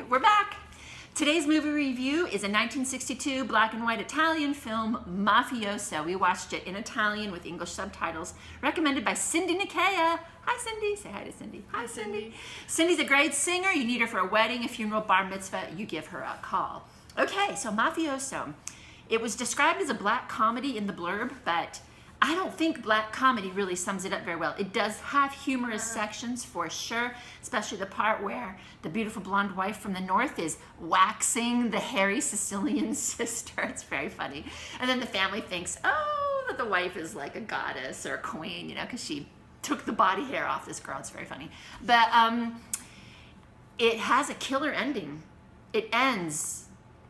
right, we're back. Today's movie review is a 1962 black and white Italian film, Mafioso. We watched it in Italian with English subtitles, recommended by Cindy Nikkea. Hi, Cindy. Say hi to Cindy. Hi, Cindy. Cindy's a great singer. You need her for a wedding, a funeral, bar mitzvah. You give her a call. Okay, so Mafioso. It was described as a black comedy in the blurb, but I don't think black comedy really sums it up very well. It does have humorous sections for sure, especially the part where the beautiful blonde wife from the north is waxing the hairy Sicilian sister. It's very funny. And then the family thinks, oh, that the wife is like a goddess or a queen, you know, because she took the body hair off this girl. It's very funny. But it has a killer ending. It ends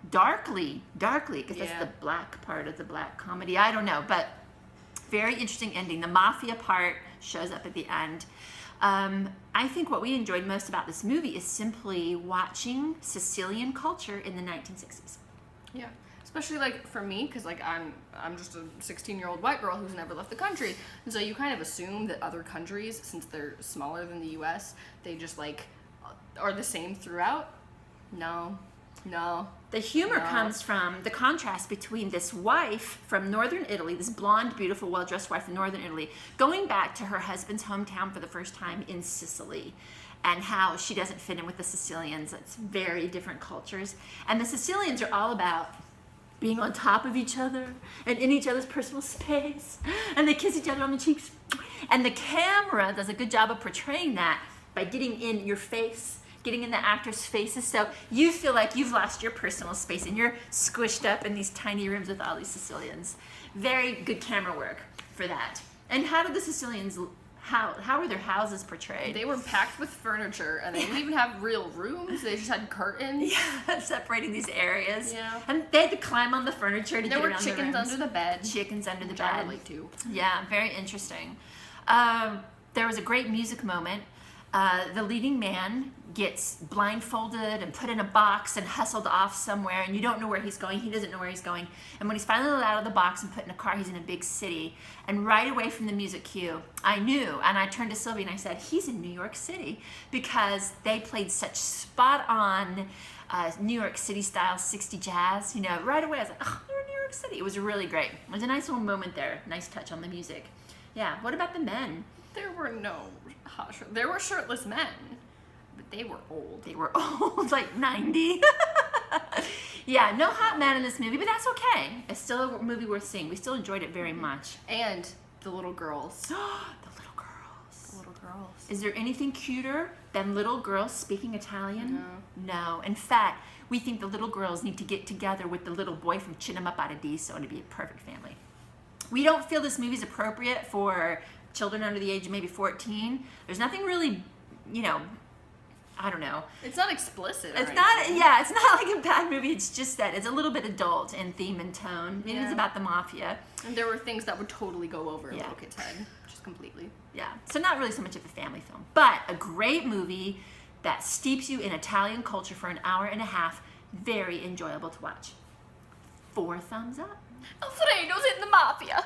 darkly, because that's the black part of the black comedy. I don't know, but very interesting ending. The mafia part shows up at the end. I think what we enjoyed most about this movie is simply watching Sicilian culture in the 1960s. Yeah, especially like for me, because like I'm just a 16-year-old white girl who's never left the country, and so you kind of assume that other countries, since they're smaller than the U.S., they just like are the same throughout. No. The humor comes from the contrast between this wife from northern Italy, this blonde, beautiful, well-dressed wife from northern Italy, going back to her husband's hometown for the first time in Sicily, and how she doesn't fit in with the Sicilians. It's very different cultures. And the Sicilians are all about being on top of each other and in each other's personal space, and they kiss each other on the cheeks. And the camera does a good job of portraying that by getting in your face, getting in the actors' faces, so you feel like you've lost your personal space and you're squished up in these tiny rooms with all these Sicilians. Very good camera work for that. And how did the Sicilians, how were their houses portrayed? They were packed with furniture, and they didn't even have real rooms. They just had curtains. Yeah, separating these areas. Yeah. And they had to climb on the furniture to get around the rooms. There were chickens under the bed. Chickens under the which bed. I relate to. Yeah, very interesting. There was a great music moment. The leading man gets blindfolded and put in a box and hustled off somewhere, and you don't know where he's going. He doesn't know where he's going. And when he's finally let out of the box and put in a car, he's in a big city. And right away from the music cue, I knew, and I turned to Sylvie and I said, he's in New York City, because they played such spot-on New York City style 60 jazz. You know, right away I was like, oh, they're in New York City. It was really great. It was a nice little moment there. Nice touch on the music. Yeah, what about the men? There were no there were shirtless men, but they were old. They were old, like 90. Yeah, no hot men in this movie, but that's okay. It's still a movie worth seeing. We still enjoyed it very much. And the little girls. The little girls. The little girls. Is there anything cuter than little girls speaking Italian? No. No. In fact, we think the little girls need to get together with the little boy from Cinema Paradiso to be a perfect family. We don't feel this movie's appropriate for children under the age of maybe 14. There's nothing really, you know, I don't know. It's not explicit. It's not, yeah, it's not like a bad movie. It's just that it's a little bit adult in theme and tone. Maybe it's about the mafia. And there were things that would totally go over a Yeah. little kid's head, just completely. Yeah, so not really so much of a family film, but a great movie that steeps you in Italian culture for an hour and a half. Very enjoyable to watch. 4 thumbs up. Alfredo's in the mafia.